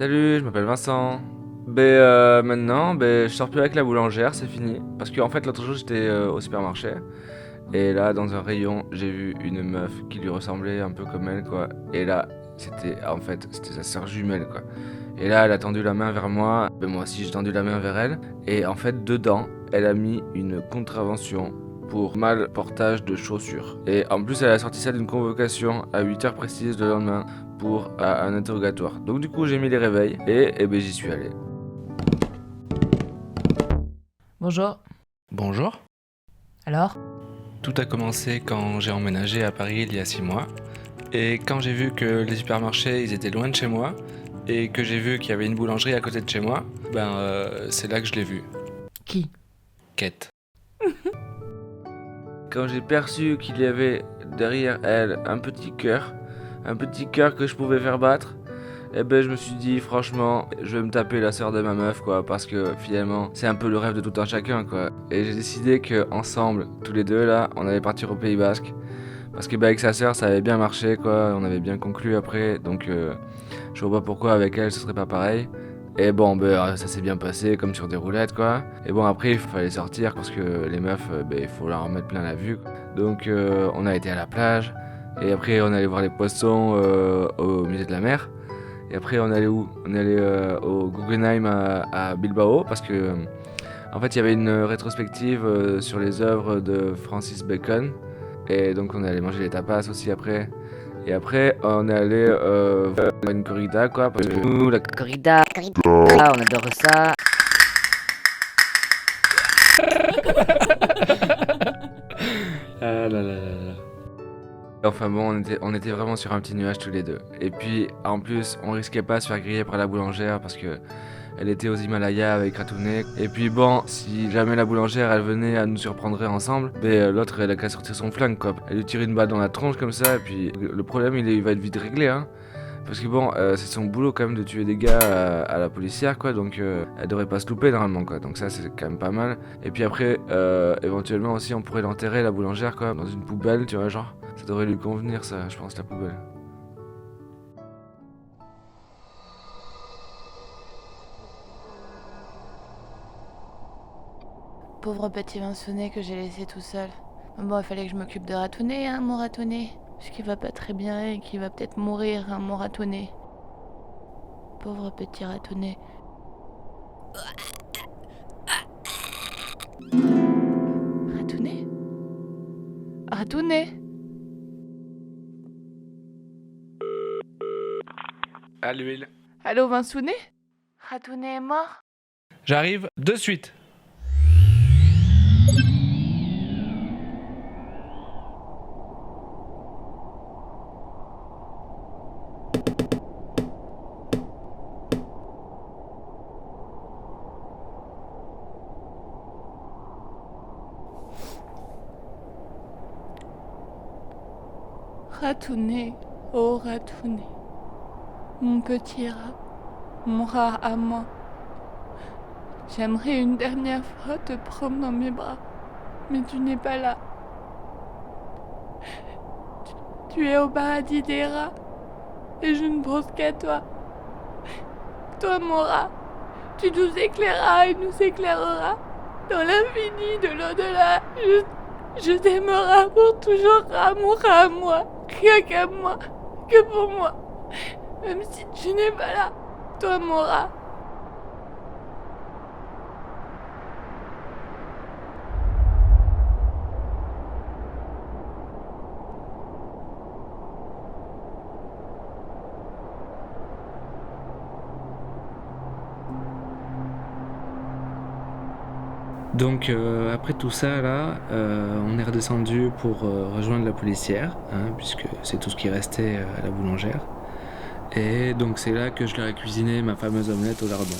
Salut, je m'appelle Vincent. Maintenant, je sors plus avec la boulangère, c'est fini. Parce qu'en fait, l'autre jour, j'étais au supermarché. Et là, dans un rayon, j'ai vu une meuf qui lui ressemblait un peu comme elle, quoi. Et là, c'était sa sœur jumelle, quoi. Et là, elle a tendu la main vers moi. Moi aussi, j'ai tendu la main vers elle. Et en fait, dedans, elle a mis une contravention pour mal portage de chaussures. Et en plus, elle a sorti ça d'une convocation à 8 heures précises le lendemain pour un interrogatoire. Donc du coup, j'ai mis les réveils et j'y suis allé. Bonjour. Bonjour. Alors? Tout a commencé quand j'ai emménagé à Paris il y a 6 mois. Et quand j'ai vu que les supermarchés ils étaient loin de chez moi et que j'ai vu qu'il y avait une boulangerie à côté de chez moi, c'est là que je l'ai vue. Qui? Quête. Quand j'ai perçu qu'il y avait derrière elle un petit cœur que je pouvais faire battre, je me suis dit franchement, je vais me taper la sœur de ma meuf, quoi, parce que finalement, c'est un peu le rêve de tout un chacun, quoi. Et j'ai décidé que ensemble, tous les deux là, on allait partir au Pays Basque, parce que avec sa sœur, ça avait bien marché, quoi. On avait bien conclu après, donc je vois pas pourquoi avec elle ce serait pas pareil. Et bon, ça s'est bien passé comme sur des roulettes, quoi. Et bon, après, il fallait sortir parce que les meufs, il faut leur en mettre plein la vue, quoi. Donc, on a été à la plage. Et après, on allait voir les poissons au musée de la mer. Et après, on allait où? On allait au Guggenheim à Bilbao parce que, en fait, il y avait une rétrospective sur les œuvres de Francis Bacon. Et donc, on est allé manger les tapas aussi après. Et après, on est allé faire une corrida, quoi, parce que nous, la Corrida, ah, on adore ça. Ah là là là là. Enfin bon, on était vraiment sur un petit nuage tous les deux. Et puis, en plus, on risquait pas de se faire griller par la boulangère parce que elle était aux Himalayas avec Ratounet. Et puis bon, si jamais la boulangère elle venait à nous surprendre ensemble, l'autre elle a qu'à sortir son flingue, quoi. Elle lui tire une balle dans la tronche comme ça, et puis le problème il va être vite réglé, hein. Parce que bon, c'est son boulot quand même de tuer des gars à la policière, quoi. Donc elle devrait pas se louper normalement, quoi. Donc ça c'est quand même pas mal. Et puis après, éventuellement aussi on pourrait l'enterrer la boulangère, quoi, dans une poubelle, tu vois, genre. Ça devrait lui convenir, ça, je pense, la poubelle. Pauvre petit Vincent que j'ai laissé tout seul. Bon, il fallait que je m'occupe de Ratounet, hein, mon Ratounet. Parce qu'il va pas très bien et qu'il va peut-être mourir, hein, mon Ratounet. Pauvre petit Ratounet. Ratounet? Ratounet? À l'huile. Allô, Vincounet? Ratounet est mort? J'arrive de suite. Ratounet, oh Ratounet. Mon petit rat, mon rat à moi. J'aimerais une dernière fois te prendre dans mes bras, mais tu n'es pas là. Tu es au paradis des rats, et je ne pense qu'à toi. Toi, mon rat, tu nous éclaireras et nous éclaireras. Dans l'infini de l'au-delà, je t'aimerai pour toujours, rat, mon rat à moi. Rien qu'à moi, que pour moi. Même si tu n'es pas là, toi, mon rat. Donc après tout ça là, on est redescendu pour rejoindre la policière, hein, puisque c'est tout ce qui restait à la boulangère. Et donc c'est là que je leur ai cuisiné ma fameuse omelette au lardon.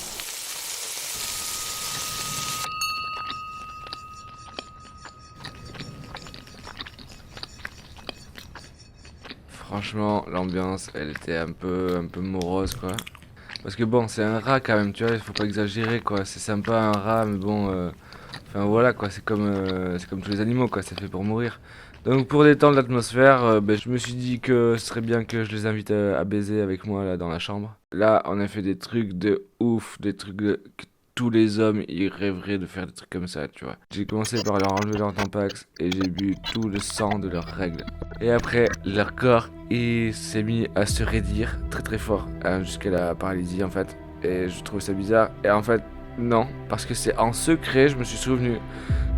Franchement, l'ambiance, elle était un peu morose, quoi. Parce que bon, c'est un rat quand même, tu vois, il faut pas exagérer, quoi. C'est sympa un rat, mais bon, enfin voilà, quoi. C'est comme tous les animaux, quoi. C'est fait pour mourir. Donc pour détendre l'atmosphère, je me suis dit que ce serait bien que je les invite à baiser avec moi là dans la chambre. Là, on a fait des trucs de ouf, que tous les hommes ils rêveraient de faire des trucs comme ça, tu vois. J'ai commencé par leur enlever leur tampax et j'ai bu tout le sang de leurs règles. Et après, leur corps il s'est mis à se raidir très très fort, jusqu'à la paralysie en fait. Et je trouvais ça bizarre. Et en fait, non, parce que c'est en secret, je me suis souvenu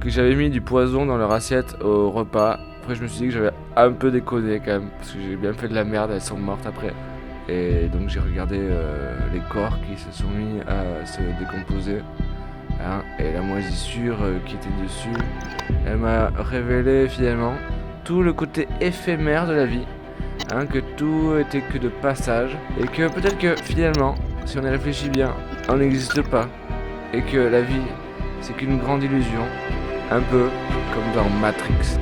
que j'avais mis du poison dans leur assiette au repas. Après, je me suis dit que j'avais un peu déconné quand même, parce que j'ai bien fait de la merde, elles sont mortes après. Et donc j'ai regardé les corps qui se sont mis à se décomposer. Hein, et la moisissure qui était dessus, elle m'a révélé finalement tout le côté éphémère de la vie. Hein, que tout était que de passage. Et que peut-être que finalement, si on y réfléchit bien, on n'existe pas. Et que la vie, c'est qu'une grande illusion. Un peu comme dans Matrix.